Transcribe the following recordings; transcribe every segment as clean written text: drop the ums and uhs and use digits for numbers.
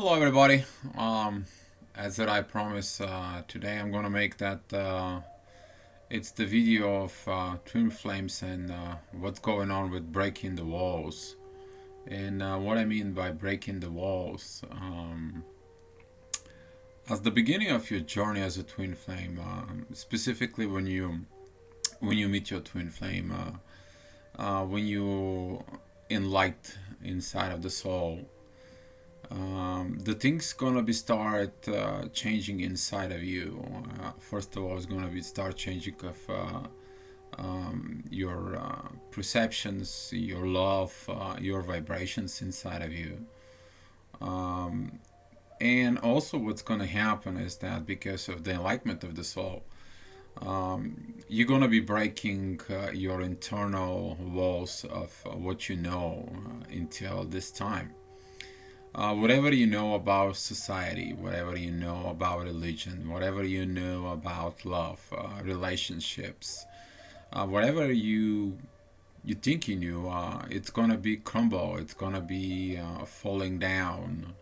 Hello, everybody. As I promised, today I'm gonna make that. It's the video of twin flames and what's going on with breaking the walls. And what I mean by breaking the walls, as the beginning of your journey as a twin flame, specifically when you meet your twin flame, when you in light inside of the soul. The things gonna be start changing inside of you. First of all, it's gonna be start changing of your perceptions, your love, your vibrations inside of you. Um, and also, what's gonna happen is that because of the enlightenment of the soul, you're gonna be breaking your internal walls of what you know until this time. Whatever you know about society, whatever you know about religion, whatever you know about love, relationships, whatever you think you knew, it's gonna be crumble. It's gonna be falling down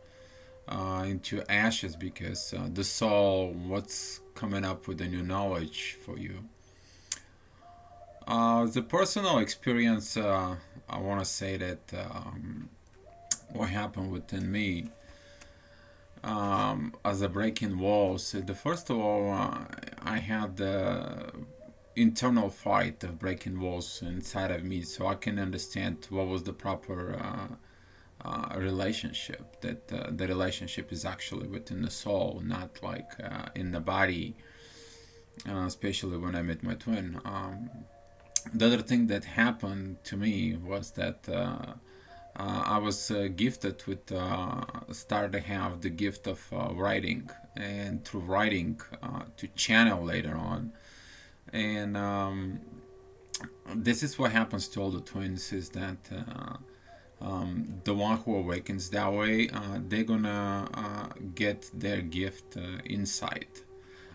into ashes because the soul, what's coming up with the new knowledge for you. The personal experience, I want to say that what happened within me as a breaking walls. The first of all, I had the internal fight of breaking walls inside of me, so I can understand what was the proper relationship. That the relationship is actually within the soul, not like in the body. Especially when I met my twin. The other thing that happened to me was that. I was gifted with started to have the gift of writing, and through writing to channel later on. And this is what happens to all the twins: is that the one who awakens that way, they're gonna get their gift inside.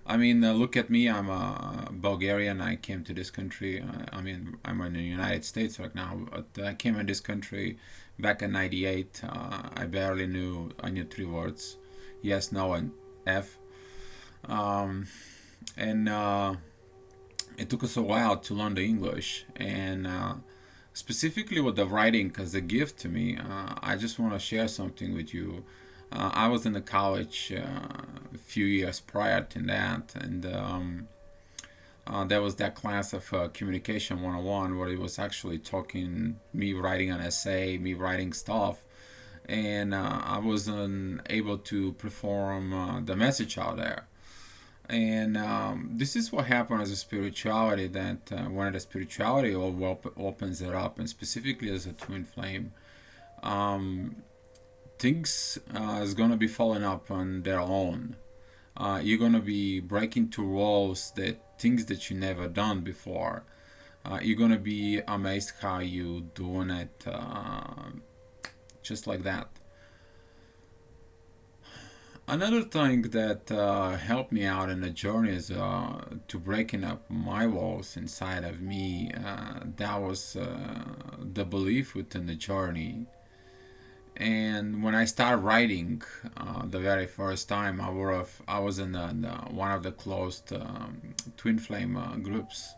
I mean, look at me. I'm a Bulgarian. I came to this country. I mean, I'm in the United States right now, but I came in this country back in '98. I barely knew. I knew three words: yes, no, and F. Um, and it took us a while to learn the English, and specifically with the writing, because the gift to me. I just want to share something with you. I was in the college a few years prior to that, and there was that class of Communication 101 where it was actually talking, me writing an essay, me writing stuff, and I wasn't able to perform the message out there. And this is what happened as a spirituality, that when the spirituality opens it up, and specifically as a twin flame, um, things is gonna be falling up on their own. You're gonna be breaking through walls, that things that you never done before. You're gonna be amazed how you doing it, just like that. Another thing that helped me out in the journey is to breaking up my walls inside of me. That was the belief within the journey. And when I started writing, the very first time, I was in one of the closed twin flame groups,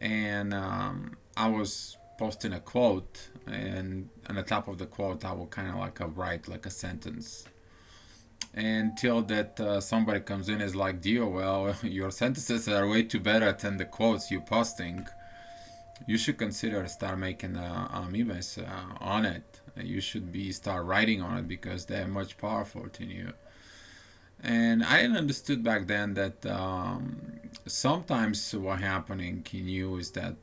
and I was posting a quote, and on the top of the quote, I will kind of like write like a sentence. Until that somebody comes in is like, Dio, well, your sentences are way too better than the quotes you're posting. You should consider start making memes on it. You should be start writing on it because they're much powerful to you. And I didn't understood back then that sometimes what happening in you is that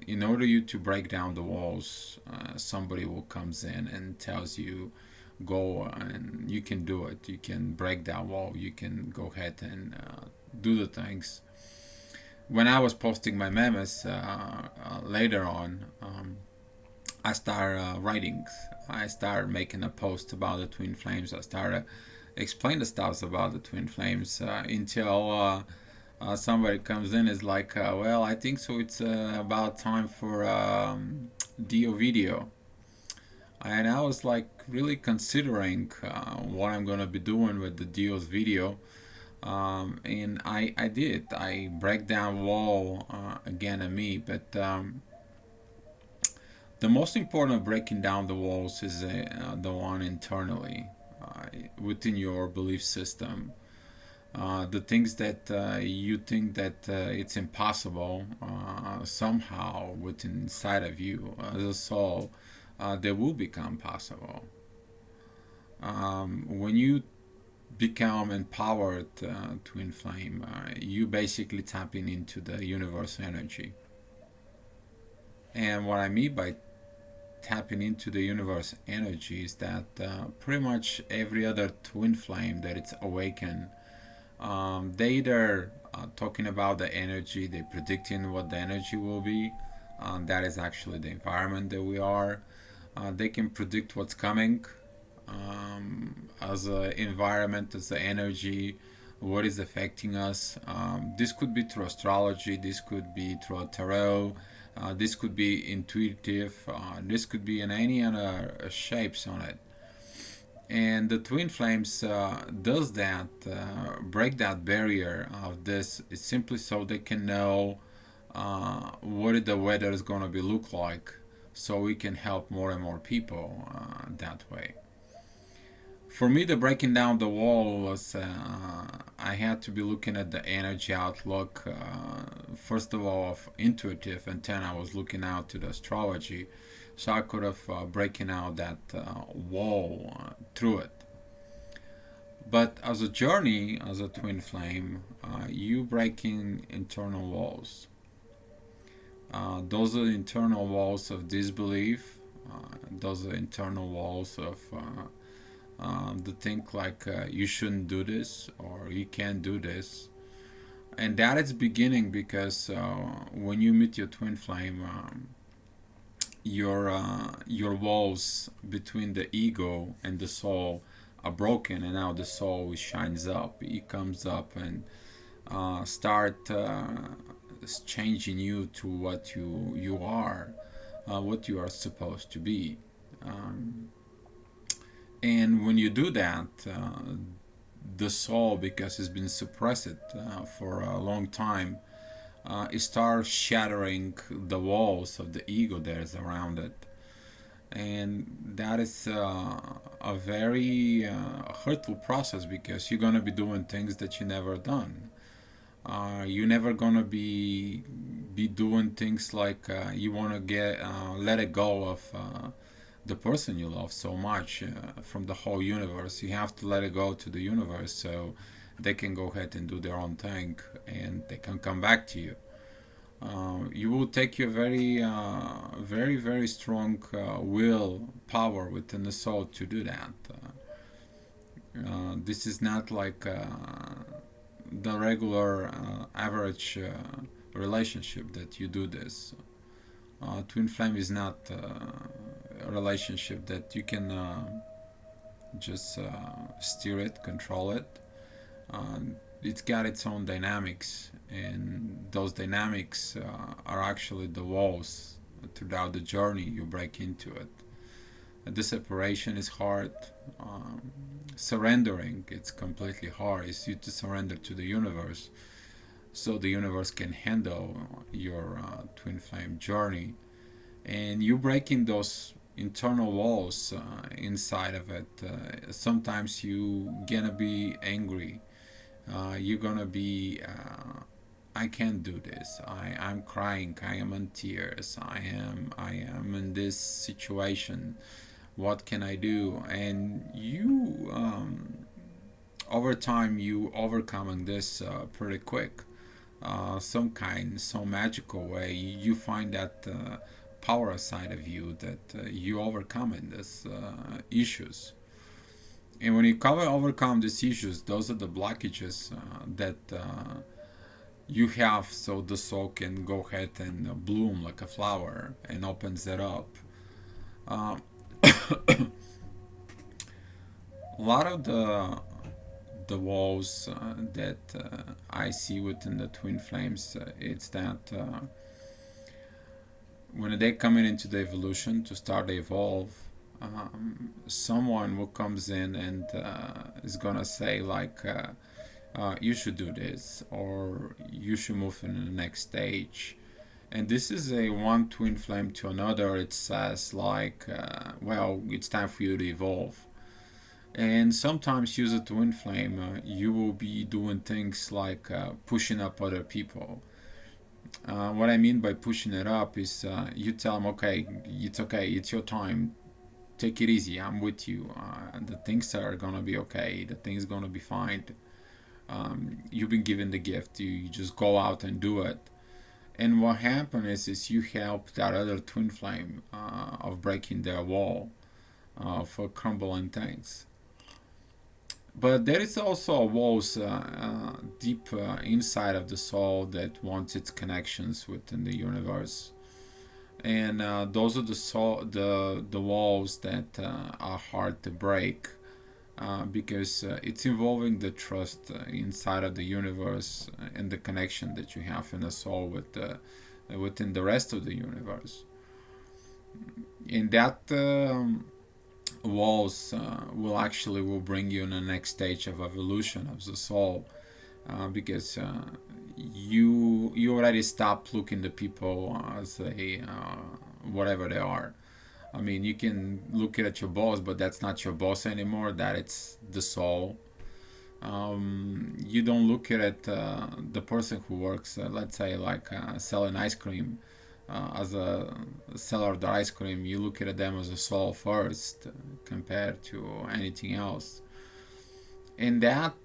in order you to break down the walls, somebody will comes in and tells you go and you can do it. You can break that wall. You can go ahead and do the things. When I was posting my memes later on, I started writing. I started making a post about the twin flames. I started explain the stuff about the twin flames until somebody comes in is like, well, I think so. It's about time for Dio video. And I was like really considering what I'm gonna be doing with the Dios video. And I did. I break down wall again and me, but the most important of breaking down the walls is the one internally within your belief system. The things that you think that it's impossible somehow within inside of you as a soul, they will become possible. When you become empowered twin flame, you basically tapping into the universe energy. And what I mean by tapping into the universe energy is that pretty much every other twin flame that it's awakened, they either talking about the energy, they predicting what the energy will be. That is actually the environment that we are. They can predict what's coming as an environment, as the energy, what is affecting us. This could be through astrology, this could be through a tarot, this could be intuitive, this could be in any other shapes on it. And the twin flames does that, break that barrier of this. It's simply so they can know what the weather is going to be look like, so we can help more and more people that way. For me, the breaking down the wall was I had to be looking at the energy outlook first of all of intuitive, and then I was looking out to the astrology, so I could have breaking out that wall through it. But as a journey, as a twin flame, you breaking internal walls. Those are internal walls of disbelief. Those are internal walls of the think like you shouldn't do this or you can't do this. And that is beginning because when you meet your twin flame, your walls between the ego and the soul are broken, and now the soul shines up. It comes up and start changing you to what you are, what you are supposed to be. Um, and when you do that, the soul, because it's been suppressed for a long time, it starts shattering the walls of the ego that is around it. And that is a very hurtful process, because you're going to be doing things that you never done. You're never going to be doing things like you want to get let it go of the person you love so much from the whole universe. You have to let it go to the universe so they can go ahead and do their own thing, and they can come back to you. You will take your very, very strong will power within the soul to do that. This is not like the regular average relationship that you do this. Twin flame is not a relationship that you can just steer it, control it. It's got its own dynamics, and those dynamics are actually the walls throughout the journey you break into it. The separation is hard. Surrendering, it's completely hard. It's you to surrender to the universe, so the universe can handle your twin flame journey, and you breaking those internal walls inside of it. Sometimes you gonna be angry. You're gonna be I can't do this. I'm crying. I am in tears. I am in this situation. What can I do? And you over time you overcoming this pretty quick. Some magical way you find that power side of you that you overcoming this issues. And when you overcome these issues, those are the blockages that you have, so the soul can go ahead and bloom like a flower and opens it up. Uh, a lot of the walls that I see within the twin flames, it's that when they coming into the evolution to start to evolve, someone who comes in and is gonna say like, you should do this or you should move to the next stage. And this is a one twin flame to another. It says like, well, it's time for you to evolve. And sometimes use a twin flame, you will be doing things like pushing up other people. What I mean by pushing it up is you tell them, okay, it's your time. Take it easy. I'm with you. The things are gonna be okay. The things gonna be fine. You've been given the gift. You just go out and do it. And what happens is you help that other twin flame of breaking their wall for crumbling things. But there is also walls deep inside of the soul that wants its connections within the universe, and those are the walls that are hard to break because it's involving the trust inside of the universe and the connection that you have in the soul with within the rest of the universe. In that walls will bring you in the next stage of evolution of the soul because you already stop looking at people as a whatever they are. I mean, you can look at your boss, but that's not your boss anymore. That it's the soul. You don't look at it, the person who works, let's say, like selling ice cream. As a seller of the ice cream, you look at them as a soul first compared to anything else. And that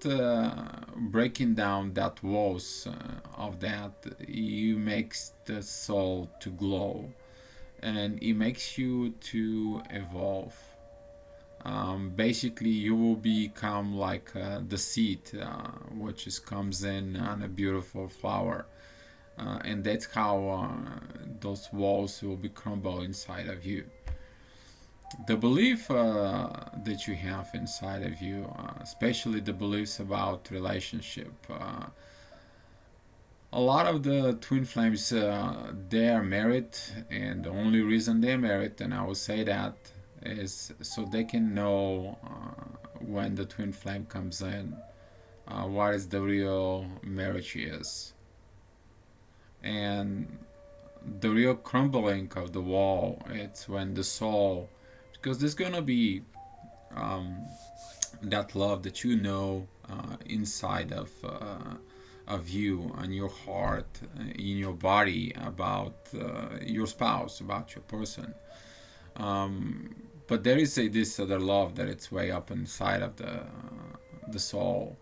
breaking down that walls of that, you makes the soul to glow, and it makes you to evolve. Basically, you will become like the seed, which is comes in on a beautiful flower, and that's how those walls will be crumble inside of you. The belief that you have inside of you, especially the beliefs about relationship. A lot of the twin flames, they are married, and the only reason they're married, and I will say that, is so they can know when the twin flame comes in, what is the real marriage is. And the real crumbling of the wall, it's when the soul, because there's gonna be that love that you know inside of you and your heart, in your body about your spouse, about your person. But there is this other love that it's way up inside of the soul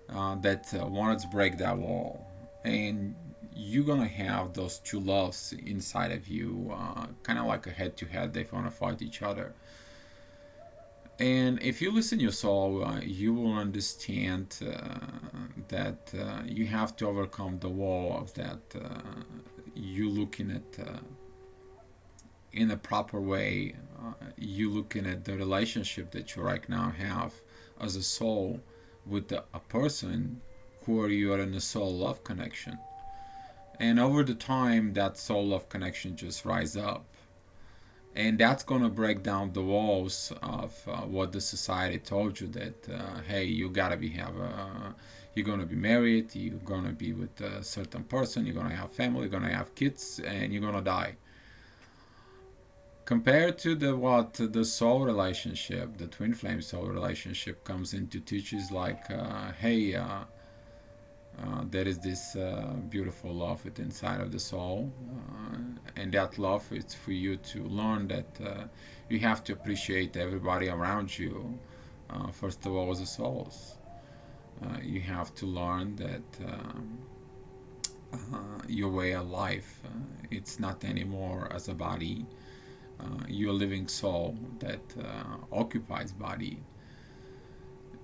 that wanted to break that wall, and you're gonna have those two loves inside of you, kind of like a head to head. They want to fight each other. And if you listen to your soul, you will understand that you have to overcome the wall of that. You looking at in a proper way. You looking at the relationship that you right now have as a soul with a person who are you are in a soul love connection. And over the time, that soul love connection just rise up, and that's gonna break down the walls of what the society told you that hey, you gotta be have a you're gonna be married, you're gonna be with a certain person, you're gonna have family, you're gonna have kids, and you're gonna die. Compared to the soul relationship, the twin flame soul relationship comes into teaches like hey, there is this beautiful love within inside of the soul, and that love is for you to learn that you have to appreciate everybody around you. First of all, as the souls, you have to learn that your way of life, it's not anymore as a body. You're a living soul that occupies body,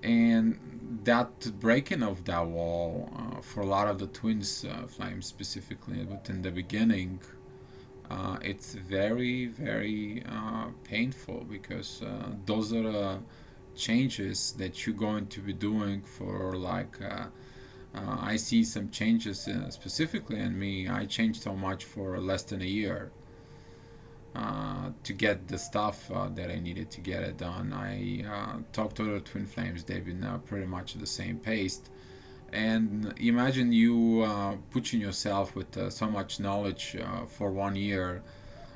and that breaking of that wall for a lot of the twins flames specifically within the beginning, it's very very painful because those are changes that you're going to be doing for like I see some changes specifically in me. I changed so much for less than a year. to get the stuff that I needed to get it done. I talked to other twin flames. They've been pretty much at the same pace. And imagine you pushing yourself with so much knowledge for 1 year,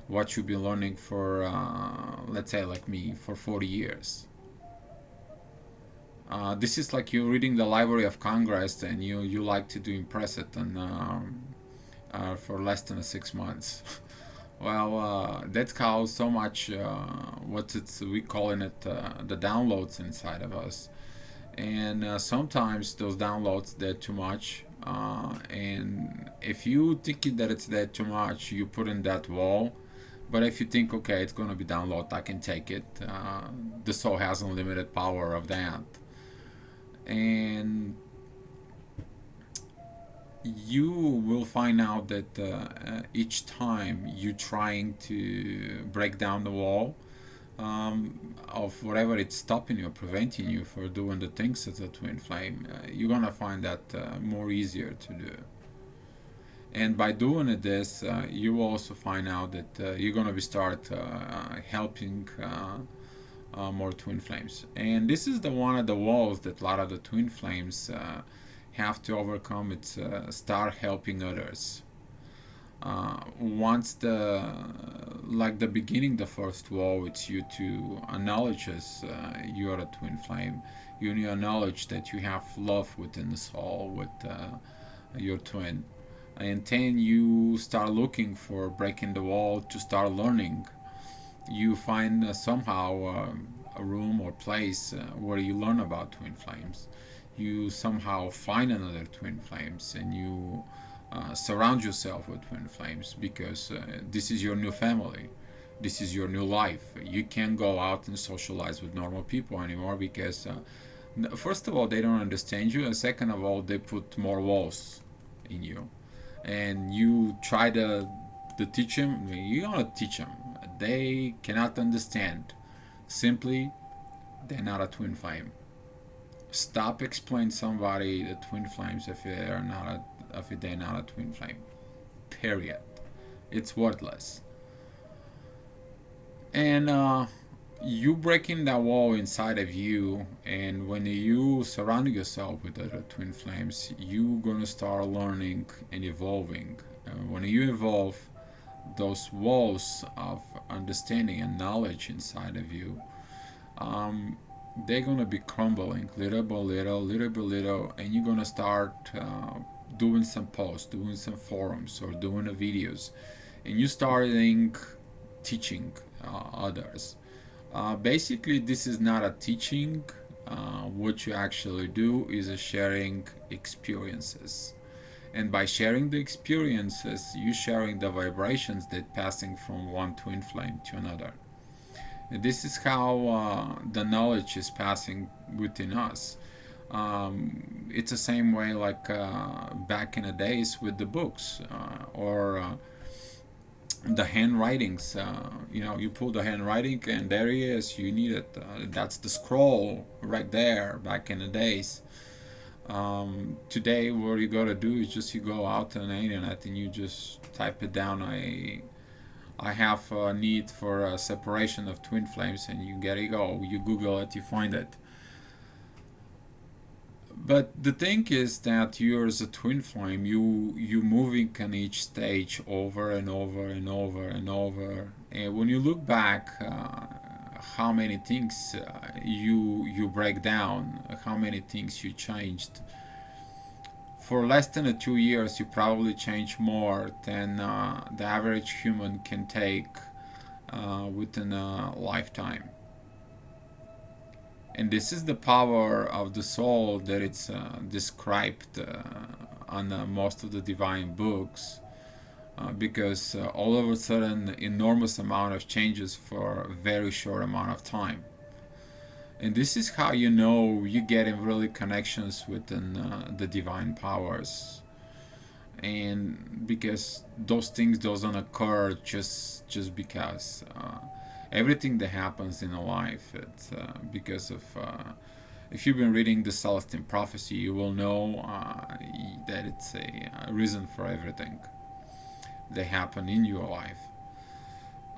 what you've been learning for, let's say, like me, for 40 years. This is like you reading the Library of Congress, and you like to do impress it and for less than 6 months. Well, that's how so much we calling it the downloads inside of us, and sometimes those downloads they're too much. And if you think that it's that too much, you put in that wall. But if you think, okay, it's gonna be download, I can take it. The soul has unlimited power of that, and you will find out that each time you're trying to break down the wall of whatever it's stopping you, preventing you from doing the things as a twin flame, you're gonna find that more easier to do. And by doing this, you will also find out that you're gonna be start helping more twin flames. And this is the one of the walls that a lot of the twin flames have to overcome. It's start helping others. Once the beginning, the first wall, it's you to acknowledge as you are a twin flame. You need to acknowledge that you have love within the soul with your twin. And then you start looking for breaking the wall to start learning. You find somehow a room or place where you learn about twin flames. You somehow find another twin flames, and you surround yourself with twin flames, because this is your new family. This is your new life. You can't go out and socialize with normal people anymore, because first of all, they don't understand you, and second of all, they put more walls in you. And you try to teach them, you don't teach them. They cannot understand. Simply, they're not a twin flame. Stop explaining somebody the twin flames if they're not a twin flame. Period. It's worthless. And you breaking that wall inside of you, and when you surround yourself with other twin flames, you gonna start learning and evolving. When you evolve, those walls of understanding and knowledge inside of you, they're gonna be crumbling little by little, little by little, and you're gonna start doing some posts, doing some forums, or doing the videos, and you starting teaching others. Basically, this is not a teaching. What you actually do is a sharing experiences, and by sharing the experiences, you sharing the vibrations that passing from one twin flame to another. This is how the knowledge is passing within us. It's the same way like back in the days with the books or the handwritings. You pull the handwriting and there he is. You need it. That's the scroll right there back in the days. Today, what you gotta do is just you go out on the internet and you just type it down. I have a need for a separation of twin flames, and you get it. Go. You Google it, you find it. But the thing is that you're as a twin flame, you moving on each stage over and over and over and over. And when you look back, how many things you break down, how many things you changed. For less than 2 years, you probably change more than the average human can take within a lifetime. And this is the power of the soul that it's described on most of the divine books, because all of a sudden enormous amount of changes for a very short amount of time. And this is how you know you get in really connections within the divine powers, and because those things doesn't occur just because. Everything that happens in a life, it's because of. If you've been reading the Celestine Prophecy, you will know that it's a reason for everything that happen in your life.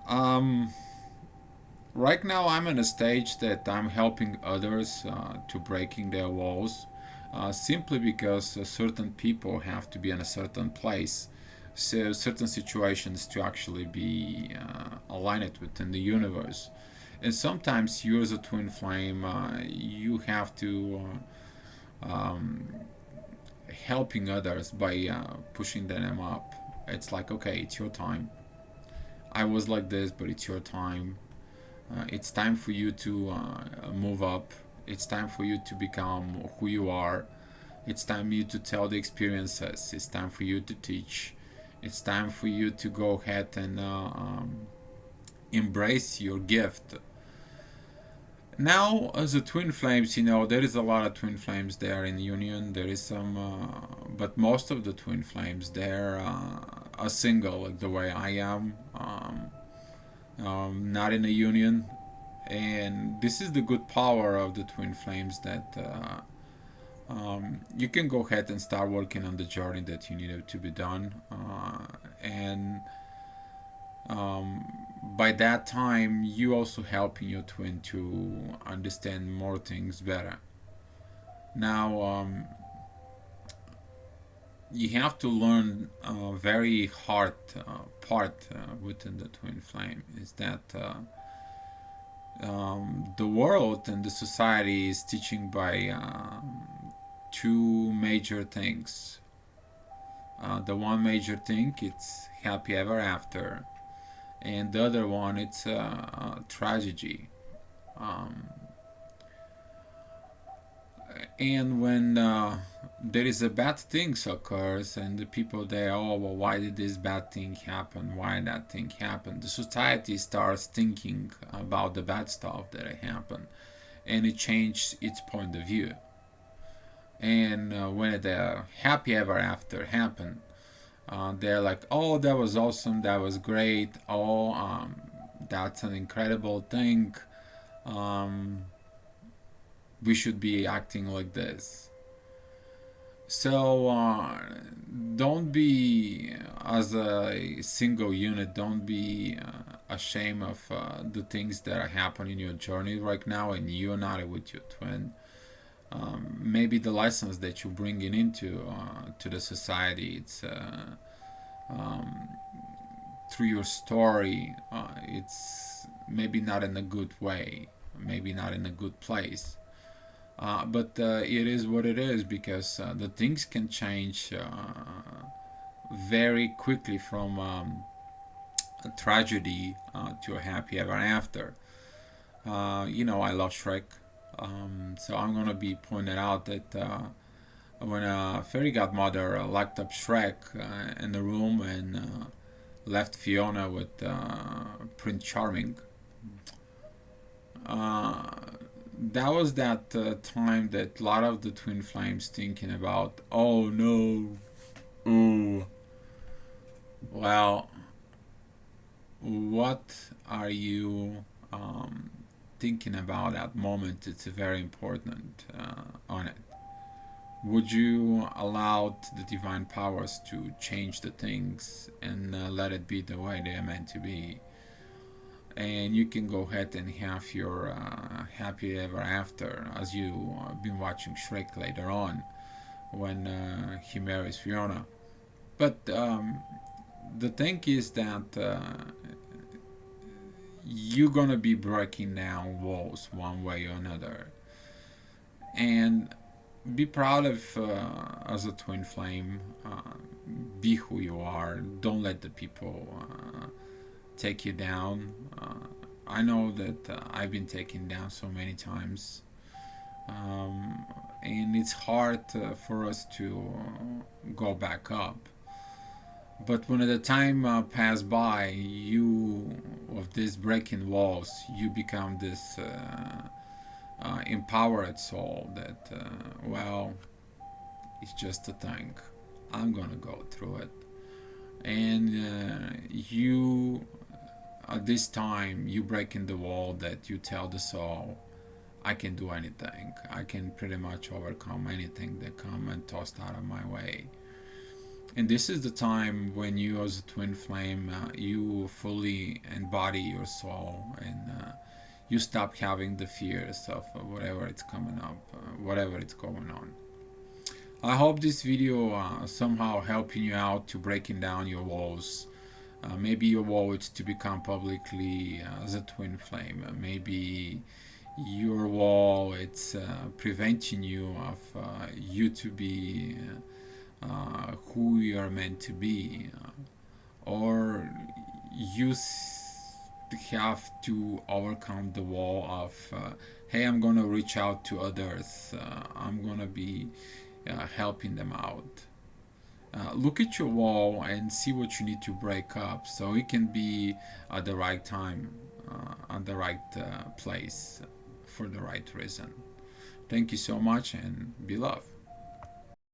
Um, right now, I'm in a stage that I'm helping others to breaking their walls, simply because certain people have to be in a certain place, so certain situations to actually be aligned within the universe. And sometimes you as a twin flame, you have to helping others by pushing them up. It's like, okay, it's your time. I was like this, but it's your time. It's time for you to move up. It's time for you to become who you are. It's time for you to tell the experiences. It's time for you to teach. It's time for you to go ahead and embrace your gift. Now, as a twin flames, there is a lot of twin flames there in union. There is some, but most of the twin flames they're are single, like the way I am. Not in a union, and this is the good power of the twin flames that you can go ahead and start working on the journey that you needed to be done, and by that time you also helping your twin to understand more things better. Now, you have to learn a very hard part within the twin flame is that the world and the society is teaching by two major things. The one major thing it's happy ever after, and the other one it's tragedy. Um, and when there is a bad things occurs and the people there, oh well, why did this bad thing happen, why that thing happened, the society starts thinking about the bad stuff that happened, and it changed its point of view. And when the happy ever after happened, they're like, oh, that was awesome, that was great, oh, that's an incredible thing, um, we should be acting like this. So don't be, as a single unit, don't be ashamed of the things that are happening in your journey right now, and you're not with your twin. Maybe the lessons that you're bringing into to the society, it's um, through your story, it's maybe not in a good way, maybe not in a good place. But it is what it is because the things can change very quickly from a tragedy to a happy ever after. I love Shrek, so I'm gonna be pointing out that when a fairy godmother locked up Shrek in the room and left Fiona with Prince Charming, uh, that was that time that a lot of the twin flames thinking about, oh no, ooh, well, what are you thinking about at moment? It's very important on it. Would you allow the divine powers to change the things and let it be the way they are meant to be? And you can go ahead and have your happy ever after as you been watching Shrek later on when he marries Fiona. But the thing is that you're gonna be breaking down walls one way or another, and be proud of as a twin flame. Be who you are. Don't let the people take you down. I know that I've been taken down so many times, and it's hard for us to go back up. But when the time pass by, you of these breaking walls, you become this empowered soul that well, it's just a thing. I'm gonna go through it, and you at this time you breaking the wall that you tell the soul, I can do anything. I can pretty much overcome anything that come and tossed out of my way. And this is the time when you, as a twin flame, you fully embody your soul, and you stop having the fears of whatever it's coming up, whatever it's going on. I hope this video somehow helping you out to breaking down your walls. Maybe your wall is to become publicly as a twin flame. Maybe your wall it's preventing you of you to be who you are meant to be, or you have to overcome the wall of hey, I'm gonna reach out to others, I'm gonna be helping them out. Look at your wall and see what you need to break up so it can be at the right time, at the right place, for the right reason. Thank you so much, and be love.